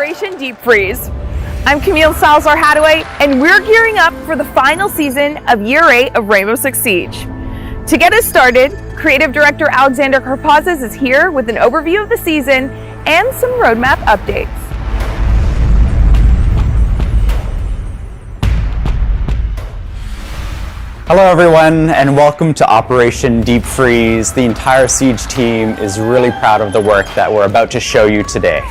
Operation Deep Freeze. I'm Camille Salazar-Hadaway, and we're gearing up for the final season of Year 8 of Rainbow Six Siege. To get us started, Creative Director Alexander Karpazis is here with an overview of the season and some roadmap updates. Hello everyone, and welcome to Operation Deep Freeze. The entire Siege team is really proud of the work that we're about to show you today.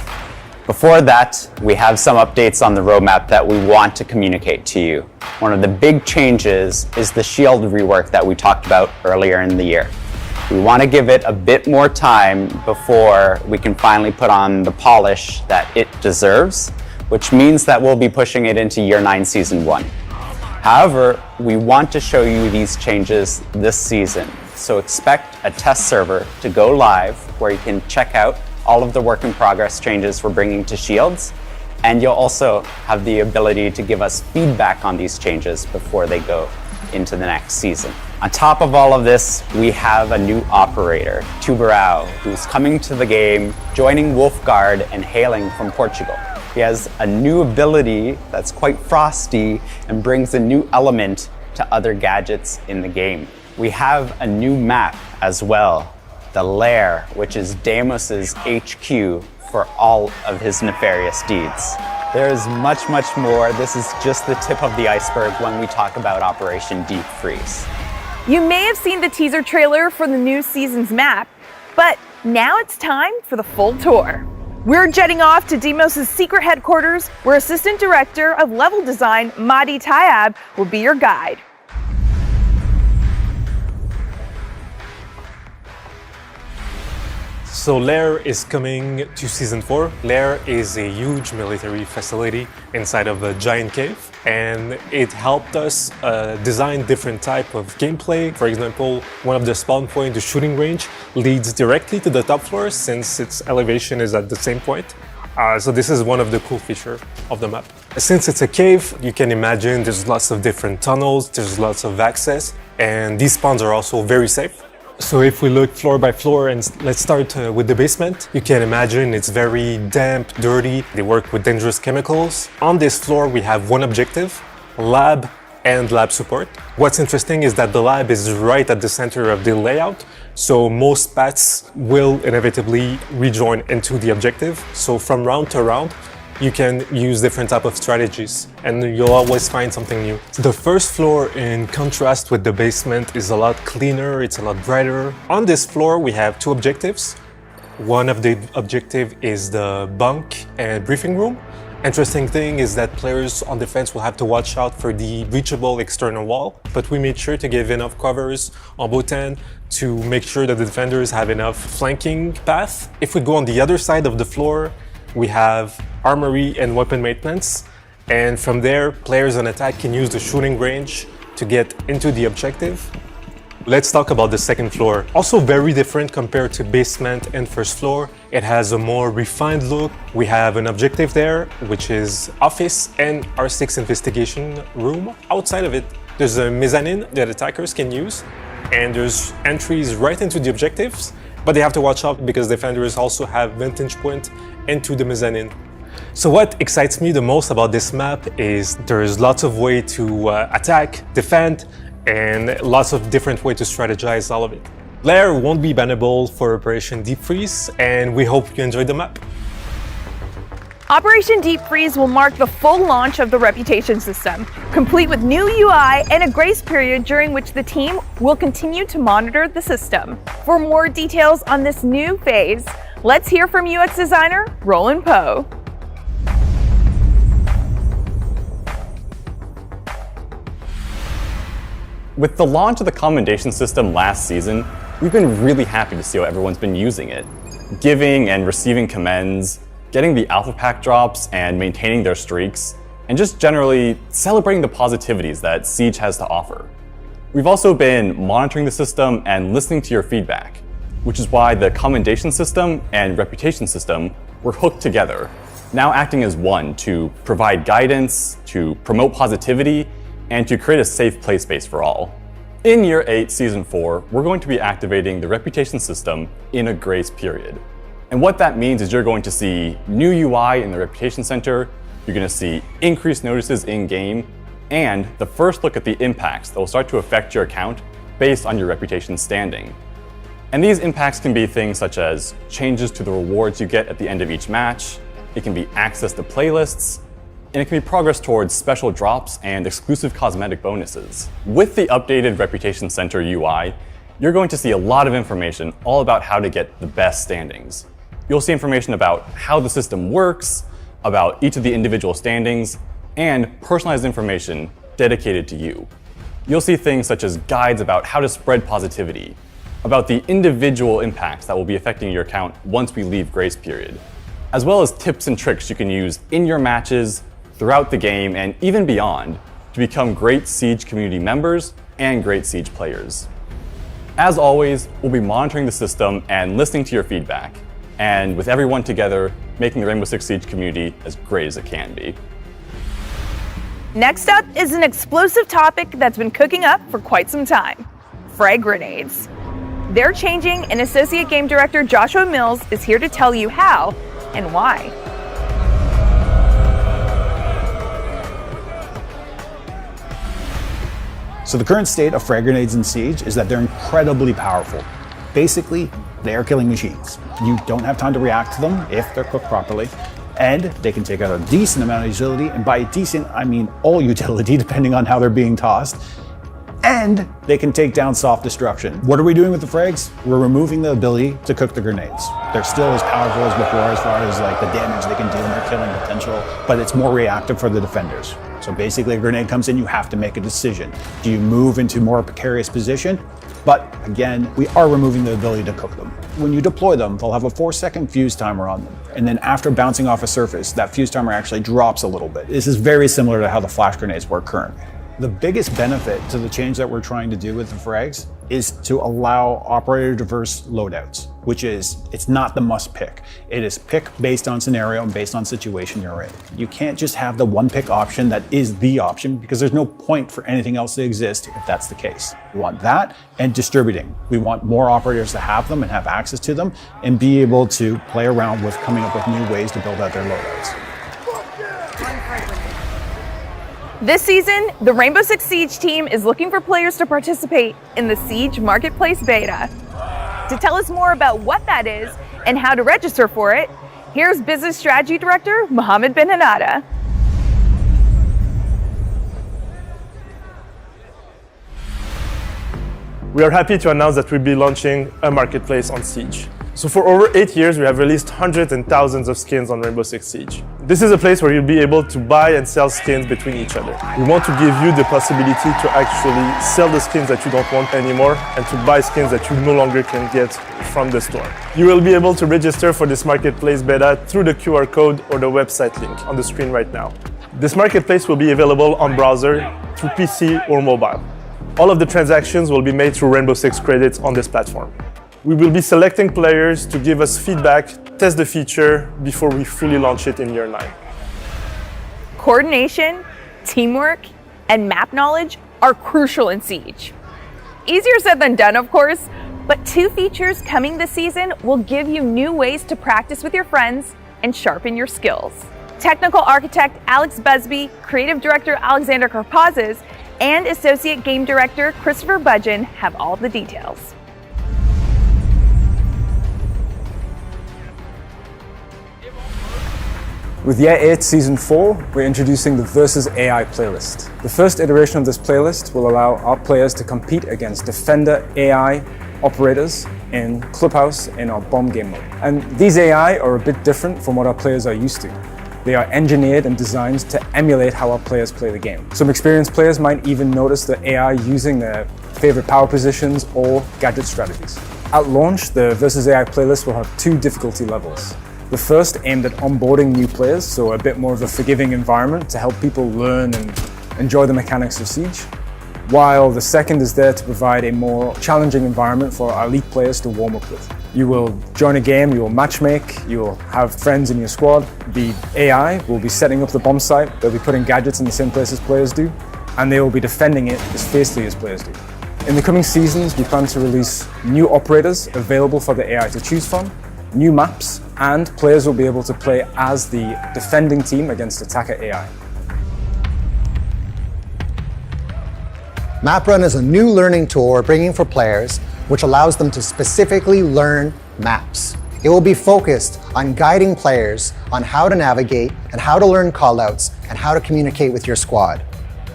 Before that, we have some updates on the roadmap that we want to communicate to you. One of the big changes is the shield rework that we talked about earlier in the year. We want to give it a bit more time before we can finally put on the polish that it deserves, which means that we'll be pushing it into Year 9 Season 1. However, we want to show you these changes this season, so expect a test server to go live where you can check out all of the work in progress changes we're bringing to Shields, and you'll also have the ability to give us feedback on these changes before they go into the next season. On top of all of this, we have a new operator, Tubarao, who's coming to the game, joining Wolfguard and hailing from Portugal. He has a new ability that's quite frosty and brings a new element to other gadgets in the game. We have a new map as well, the Lair, which is Deimos's HQ for all of his nefarious deeds. There's much more. This is just the tip of the iceberg when we talk about Operation Deep Freeze. You may have seen the teaser trailer for the new season's map, but now it's time for the full tour. We're jetting off to Deimos's secret headquarters, where Assistant Director of Level Design, Nade will be your guide. So Lair is coming to Season 4. Lair is a huge military facility inside of a giant cave, and it helped us design different type of gameplay. For example, one of the spawn point, the shooting range, leads directly to the top floor since its elevation is at the same point. So this is one of the cool features of the map. Since it's a cave, you can imagine there's lots of different tunnels, there's lots of access, and these spawns are also very safe. So if we look floor by floor, and let's start with the basement, you can imagine it's very damp, dirty. They work with dangerous chemicals. On this floor, we have one objective, lab and lab support. What's interesting is that the lab is right at the center of the layout, so most paths will inevitably rejoin into the objective. So from round to round, you can use different type of strategies and you'll always find something new. The first floor, in contrast with the basement, is a lot cleaner, it's a lot brighter. On this floor, we have two objectives. One of the objective is the bunk and briefing room. Interesting thing is that players on defense will have to watch out for the reachable external wall, but we made sure to give enough covers on both ends to make sure that the defenders have enough flanking path. If we go on the other side of the floor, we have armory and weapon maintenance, and from there players on attack can use the shooting range to get into the objective. Let's talk about the second floor. Also very different compared to basement and first floor. It has a more refined look. We have an objective there, which is office and R6 investigation room. Outside of it, there's a mezzanine that attackers can use, and there's entries right into the objectives, but they have to watch out because defenders also have vantage point into the mezzanine. So what excites me the most about this map is there's lots of ways to attack, defend, and lots of different ways to strategize all of it. Lair won't be bannable for Operation Deep Freeze, and we hope you enjoyed the map. Operation Deep Freeze will mark the full launch of the Reputation system, complete with new UI and a grace period during which the team will continue to monitor the system. For more details on this new phase, let's hear from UX designer Roland Poe. With the launch of the commendation system last season, we've been really happy to see how everyone's been using it. Giving and receiving commends, getting the alpha pack drops and maintaining their streaks, and just generally celebrating the positivities that Siege has to offer. We've also been monitoring the system and listening to your feedback, which is why the commendation system and reputation system were hooked together, now acting as one to provide guidance, to promote positivity, and to create a safe play space for all. In Year 8, Season 4, we're going to be activating the reputation system in a grace period. And what that means is you're going to see new UI in the Reputation Center, you're going to see increased notices in-game, and the first look at the impacts that will start to affect your account based on your reputation standing. And these impacts can be things such as changes to the rewards you get at the end of each match, it can be access to playlists, and it can be progress towards special drops and exclusive cosmetic bonuses. With the updated Reputation Center UI, you're going to see a lot of information all about how to get the best standings. You'll see information about how the system works, about each of the individual standings, and personalized information dedicated to you. You'll see things such as guides about how to spread positivity, about the individual impacts that will be affecting your account once we leave grace period, as well as tips and tricks you can use in your matches, throughout the game, and even beyond to become great Siege community members and great Siege players. As always, we'll be monitoring the system and listening to your feedback, and with everyone together, making the Rainbow Six Siege community as great as it can be. Next up is an explosive topic that's been cooking up for quite some time: frag grenades. They're changing, and Associate Game Director Joshua Mills is here to tell you how and why. So the current state of frag grenades in Siege is that they're incredibly powerful. Basically, they are killing machines. You don't have time to react to them if they're cooked properly, and they can take out a decent amount of utility, and by decent, I mean all utility, depending on how they're being tossed, and they can take down soft destruction. What are we doing with the frags? We're removing the ability to cook the grenades. They're still as powerful as before as far as like the damage they can do and their killing potential, but it's more reactive for the defenders. So basically a grenade comes in, you have to make a decision. Do you move into more a precarious position? But again, we are removing the ability to cook them. When you deploy them, they'll have a 4-second fuse timer on them. And then after bouncing off a surface, that fuse timer actually drops a little bit. This is very similar to how the flash grenades work currently. The biggest benefit to the change that we're trying to do with the frags is to allow operator diverse loadouts, which is, it's not the must pick. It is pick based on scenario and based on situation you're in. You can't just have the one pick option that is the option, because there's no point for anything else to exist if that's the case. We want that and distributing. We want more operators to have them and have access to them and be able to play around with coming up with new ways to build out their loadouts. This season, the Rainbow Six Siege team is looking for players to participate in the Siege Marketplace Beta. To tell us more about what that is and how to register for it, here's Business Strategy Director Mohammed bin Hanada. We are happy to announce that we'll be launching a marketplace on Siege. So for over 8 years, we have released hundreds and thousands of skins on Rainbow Six Siege. This is a place where you'll be able to buy and sell skins between each other. We want to give you the possibility to actually sell the skins that you don't want anymore and to buy skins that you no longer can get from the store. You will be able to register for this marketplace beta through the QR code or the website link on the screen right now. This marketplace will be available on browser, through PC or mobile. All of the transactions will be made through Rainbow Six credits on this platform. We will be selecting players to give us feedback, test the feature before we fully launch it in year 9. Coordination, teamwork, and map knowledge are crucial in Siege. Easier said than done, of course, but 2 features coming this season will give you new ways to practice with your friends and sharpen your skills. Technical architect Alex Busby, creative director Alexander Karpazes, and associate game director Christopher Budgeon have all the details. With Year 8 Season 4, we're introducing the Versus AI playlist. The first iteration of this playlist will allow our players to compete against Defender AI operators in Clubhouse in our bomb game mode. And these AI are a bit different from what our players are used to. They are engineered and designed to emulate how our players play the game. Some experienced players might even notice the AI using their favorite power positions or gadget strategies. At launch, the Versus AI playlist will have 2 difficulty levels. The first aimed at onboarding new players, so a bit more of a forgiving environment to help people learn and enjoy the mechanics of Siege, while the second is there to provide a more challenging environment for our elite players to warm up with. You will join a game, you will matchmake, you will have friends in your squad. The AI will be setting up the bomb site, they'll be putting gadgets in the same place as players do, and they will be defending it as fiercely as players do. In the coming seasons, we plan to release new operators available for the AI to choose from, new maps, and players will be able to play as the defending team against attacker AI. MapRun is a new learning tool we're bringing for players, which allows them to specifically learn maps. It will be focused on guiding players on how to navigate and how to learn callouts and how to communicate with your squad.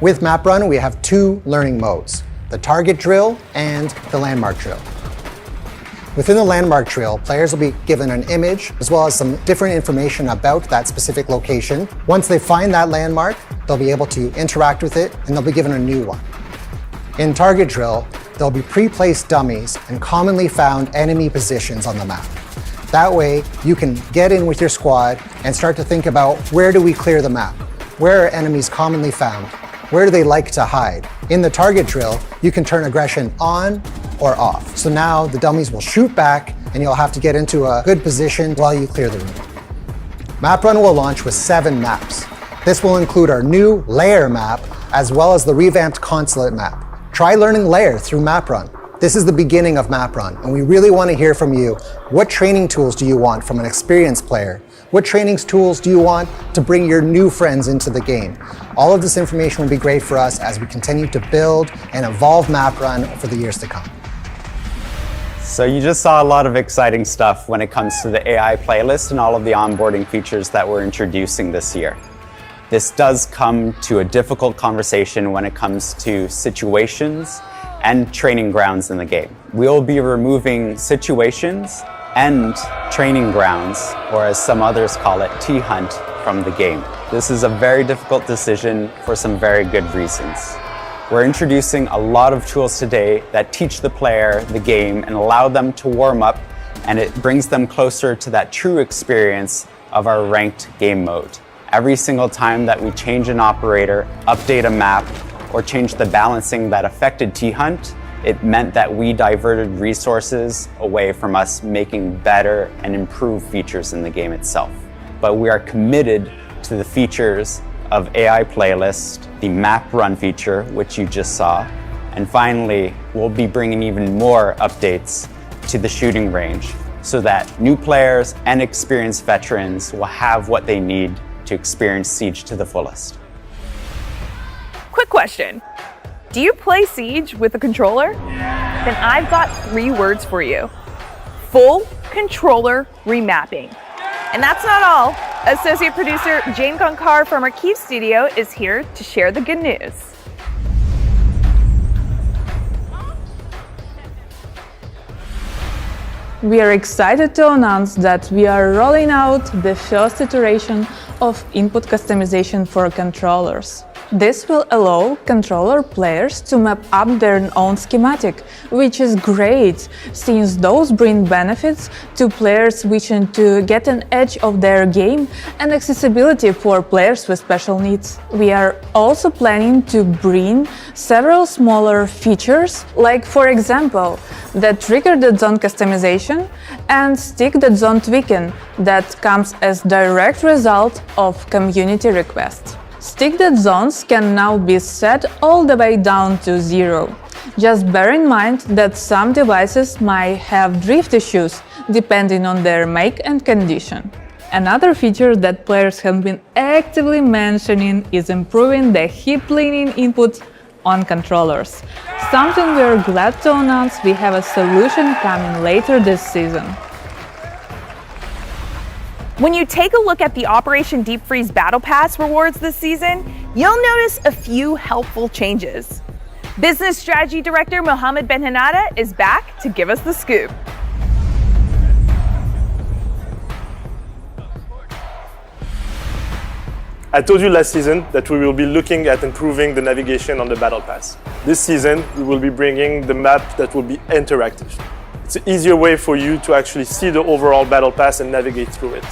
With MapRun, we have two learning modes, the target drill and the landmark drill. Within the landmark drill, players will be given an image as well as some different information about that specific location. Once they find that landmark, they'll be able to interact with it and they'll be given a new one. In target drill, there'll be pre-placed dummies and commonly found enemy positions on the map. That way, you can get in with your squad and start to think about where do we clear the map? Where are enemies commonly found? Where do they like to hide? In the target drill, you can turn aggression on or off. So now the dummies will shoot back and you'll have to get into a good position while you clear the room. MapRun will launch with 7 maps. This will include our new Lair map as well as the revamped consulate map. Try learning Lair through MapRun. This is the beginning of MapRun, and we really want to hear from you. What training tools do you want from an experienced player? What training tools do you want to bring your new friends into the game? All of this information will be great for us as we continue to build and evolve MapRun for the years to come. So you just saw a lot of exciting stuff when it comes to the AI playlist and all of the onboarding features that we're introducing this year. This does come to a difficult conversation when it comes to situations and training grounds in the game. We'll be removing situations and training grounds, or as some others call it, T-Hunt, from the game. This is a very difficult decision for some very good reasons. We're introducing a lot of tools today that teach the player the game and allow them to warm up, and it brings them closer to that true experience of our ranked game mode. Every single time that we change an operator, update a map, or change the balancing that affected T-Hunt, it meant that we diverted resources away from us making better and improved features in the game itself. But we are committed to the features of AI Playlist, the map run feature, which you just saw, and finally, we'll be bringing even more updates to the shooting range so that new players and experienced veterans will have what they need to experience Siege to the fullest. Quick question. Do you play Siege with a controller? Then I've got 3 words for you. Full controller remapping. And that's not all. Associate producer Jane Gonkar from our Kyiv studio is here to share the good news. We are excited to announce that we are rolling out the first iteration of input customization for controllers. This will allow controller players to map up their own schematic, which is great, since those bring benefits to players wishing to get an edge of their game and accessibility for players with special needs. We are also planning to bring several smaller features, like for example, the trigger.zone customization and stick.zone tweaking that comes as direct result of community requests. Stick.zones can now be set all the way down to 0. Just bear in mind that some devices might have drift issues depending on their make and condition. Another feature that players have been actively mentioning is improving the hip leaning input on controllers. Something we are glad to announce we have a solution coming later this season. When you take a look at the Operation Deep Freeze Battle Pass rewards this season, you'll notice a few helpful changes. Business Strategy Director Mohammed Ben-Hanada is back to give us the scoop. I told you last season that we will be looking at improving the navigation on the Battle Pass. This season, we will be bringing the map that will be interactive. It's an easier way for you to actually see the overall Battle Pass and navigate through it.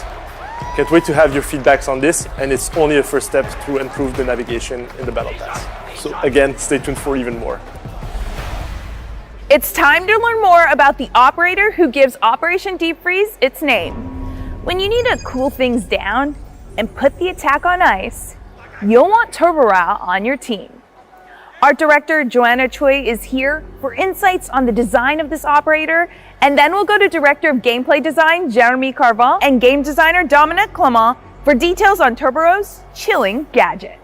Can't wait to have your feedbacks on this, and it's only a first step to improve the navigation in the Battle Pass. So again, stay tuned for even more. It's time to learn more about the operator who gives Operation Deep Freeze its name. When you need to cool things down and put the attack on ice, you'll want Tubarao on your team. Art director Joanna Choi is here for insights on the design of this operator And then we'll go to Director of Gameplay Design, Jeremy Carval, and Game Designer, Dominic Clement, for details on Tubaro's chilling gadget.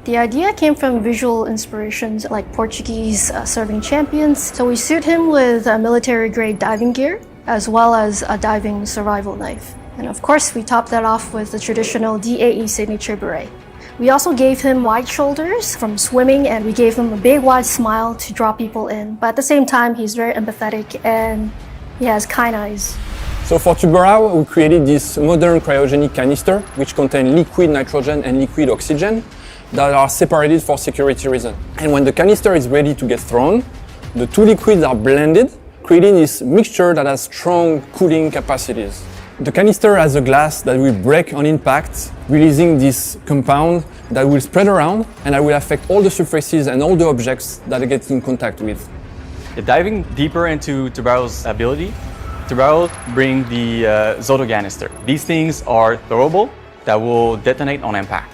The idea came from visual inspirations like Portuguese serving champions. So we suit him with military-grade diving gear, as well as a diving survival knife. And of course, we topped that off with the traditional DAE signature beret. We also gave him wide shoulders from swimming, and we gave him a big wide smile to draw people in. But at the same time, he's very empathetic and he has kind eyes. So for Tubarao, we created this modern cryogenic canister, which contain liquid nitrogen and liquid oxygen that are separated for security reasons. And when the canister is ready to get thrown, the two liquids are blended, creating this mixture that has strong cooling capacities. The canister has a glass that will break on impact, releasing this compound that will spread around and that will affect all the surfaces and all the objects that it gets in contact with. Diving deeper into Tubarao's ability, Tubarao bring the Zoto canister. These things are throwable that will detonate on impact.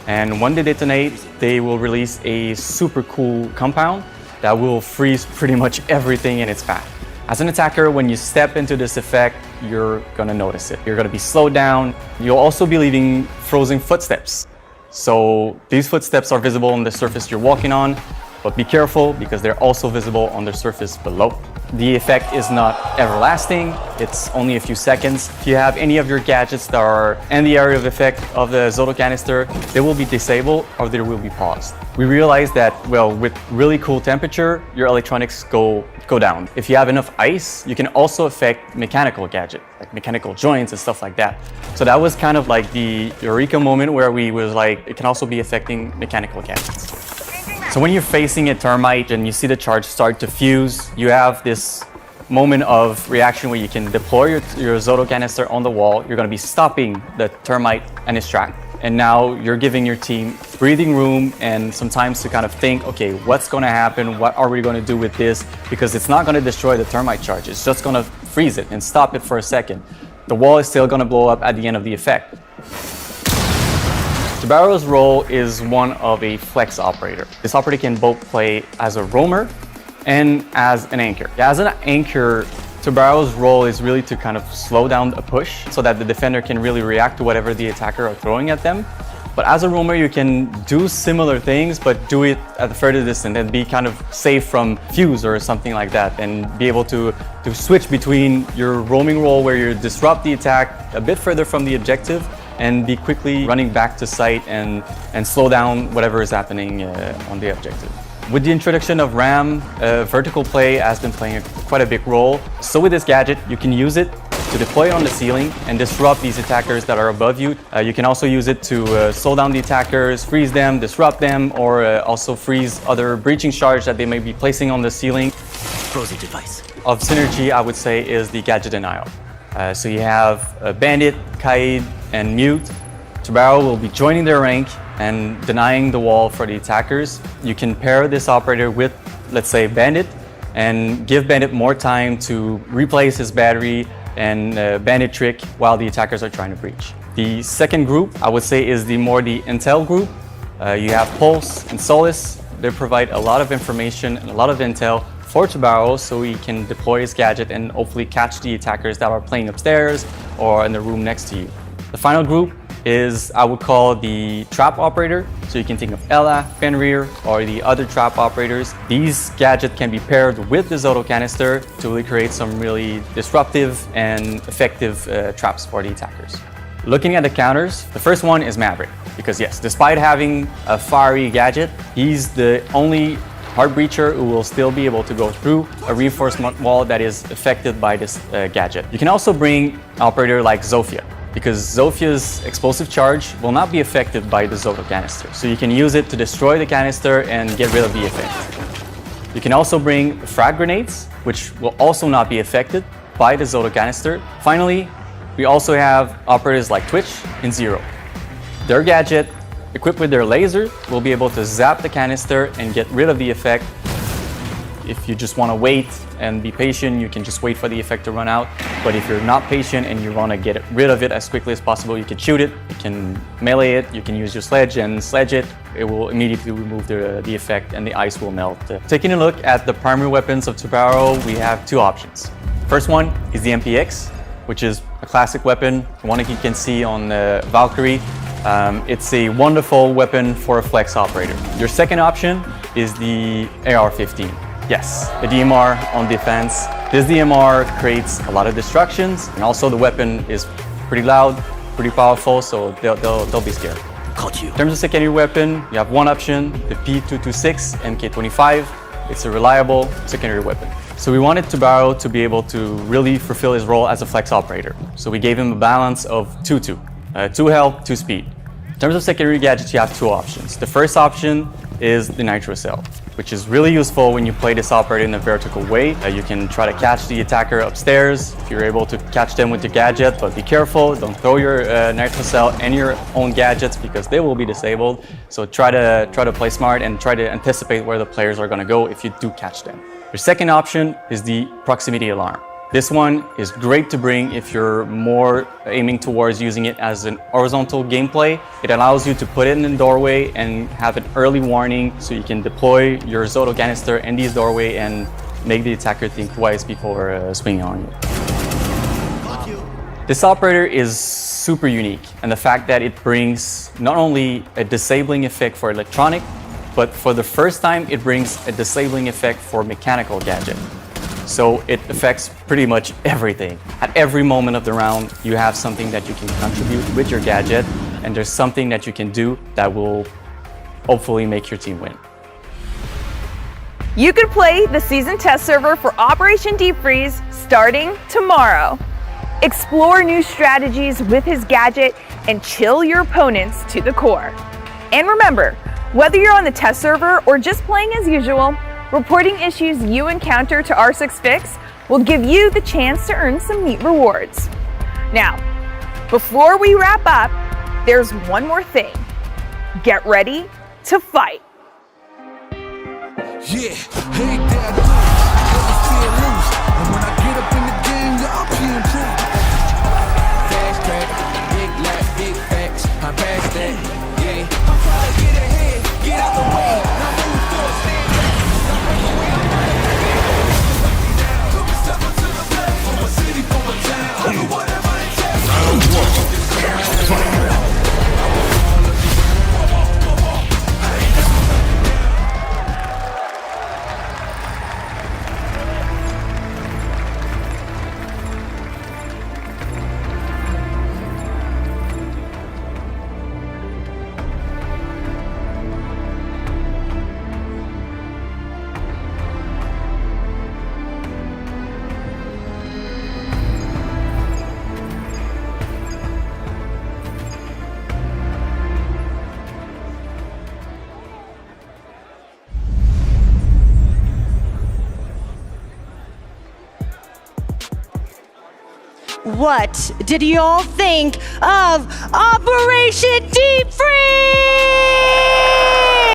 And when they detonate, they will release a super cool compound that will freeze pretty much everything in its path. As an attacker, when you step into this effect, you're gonna notice it. You're gonna be slowed down. You'll also be leaving frozen footsteps. So these footsteps are visible on the surface you're walking on, but be careful because they're also visible on the surface below. The effect is not everlasting, it's only a few seconds. If you have any of your gadgets that are in the area of effect of the Zoto canister, they will be disabled or they will be paused. We realized that, well, with really cool temperature, your electronics go down. If you have enough ice, you can also affect mechanical gadgets, like mechanical joints and stuff like that. So that was kind of like the eureka moment where we was like, it can also be affecting mechanical gadgets. So when you're facing a termite and you see the charge start to fuse, you have this moment of reaction where you can deploy your Zoto canister on the wall. You're going to be stopping the termite and its track. And now you're giving your team breathing room and some time to kind of think, okay, what's going to happen? What are we going to do with this? Because it's not going to destroy the termite charge. It's just going to freeze it and stop it for a second. The wall is still going to blow up at the end of the effect. Tubarao's role is one of a flex operator. This operator can both play as a roamer and as an anchor. As an anchor, Tubarao's role is really to kind of slow down a push so that the defender can really react to whatever the attacker are throwing at them. But as a roamer, you can do similar things, but do it at a further distance and be kind of safe from fuse or something like that, and be able to switch between your roaming role where you disrupt the attack a bit further from the objective and be quickly running back to site and slow down whatever is happening on the objective. With the introduction of RAM, vertical play has been playing quite a big role. So with this gadget, you can use it to deploy it on the ceiling and disrupt these attackers that are above you. You can also use it to slow down the attackers, freeze them, disrupt them, or also freeze other breaching charge that they may be placing on the ceiling. Prosy device. Of synergy, I would say, is the gadget denial. So you have Bandit, Kaid, and Mute. Tubarao will be joining their rank and denying the wall for the attackers. You can pair this operator with, let's say, Bandit, and give Bandit more time to replace his battery and Bandit trick while the attackers are trying to breach. The second group, I would say, is the intel group. You have Pulse and Solace. They provide a lot of information and a lot of intel for Tubarao so he can deploy his gadget and hopefully catch the attackers that are playing upstairs or in the room next to you. The final group is, I would call, the trap operator. So you can think of Ella, Fenrir, or the other trap operators. These gadgets can be paired with the Zoto canister to really create some really disruptive and effective traps for the attackers. Looking at the counters, the first one is Maverick. Because yes, despite having a fiery gadget, he's the only hard breacher who will still be able to go through a reinforcement wall that is affected by this gadget. You can also bring an operator like Zofia, because Zofia's explosive charge will not be affected by the Zoto canister. So you can use it to destroy the canister and get rid of the effect. You can also bring frag grenades, which will also not be affected by the Zoto canister. Finally, we also have operators like Twitch and Zero. Their gadget, equipped with their laser, will be able to zap the canister and get rid of the effect. If you just want to wait and be patient, you can just wait for the effect to run out. But if you're not patient and you want to get rid of it as quickly as possible, you can shoot it, you can melee it, you can use your sledge and sledge it. It will immediately remove the effect and the ice will melt. Taking a look at the primary weapons of Tubarão, we have two options. First one is the MPX, which is a classic weapon, the one that you can see on Valkyrie. It's a wonderful weapon for a flex operator. Your second option is the AR-15. Yes, the DMR on defense. This DMR creates a lot of distractions, and also the weapon is pretty loud, pretty powerful, so they'll be scared. Caught you. In terms of secondary weapon, you have one option, the P226 MK25. It's a reliable secondary weapon. So we wanted Tubarão to be able to really fulfill his role as a flex operator. So we gave him a balance of 2-2, 2 health, 2 speed. In terms of secondary gadgets, you have two options. The first option is the Nitro Cell, which is really useful when you play this operator in a vertical way. You can try to catch the attacker upstairs if you're able to catch them with your gadget, but be careful, don't throw your Nitro Cell and your own gadgets because they will be disabled. So try to play smart and try to anticipate where the players are going to go if you do catch them. Your second option is the Proximity Alarm. This one is great to bring if you're more aiming towards using it as an horizontal gameplay. It allows you to put it in the doorway and have an early warning so you can deploy your Zoto canister in this doorway and make the attacker think twice before swinging on you. This operator is super unique, and the fact that it brings not only a disabling effect for electronic, but for the first time it brings a disabling effect for mechanical gadget. So it affects pretty much everything. At every moment of the round, you have something that you can contribute with your gadget, and there's something that you can do that will hopefully make your team win. You can play the season test server for Operation Deep Freeze starting tomorrow. Explore new strategies with his gadget and chill your opponents to the core. And remember, whether you're on the test server or just playing as usual, reporting issues you encounter to R6Fix will give you the chance to earn some neat rewards. Now, before we wrap up, there's one more thing. Get ready to fight. Yeah, hey there, never feel loose. And when I get up in the game, y'all can improve. Fast track, big lap, big facts. I'm past that, yeah. I'm trying to get ahead, get out the way. Now move through it, stand back. Took a step into the play, from a city, from a town. I do whatever it takes. What did you all think of Operation Deep Freeze?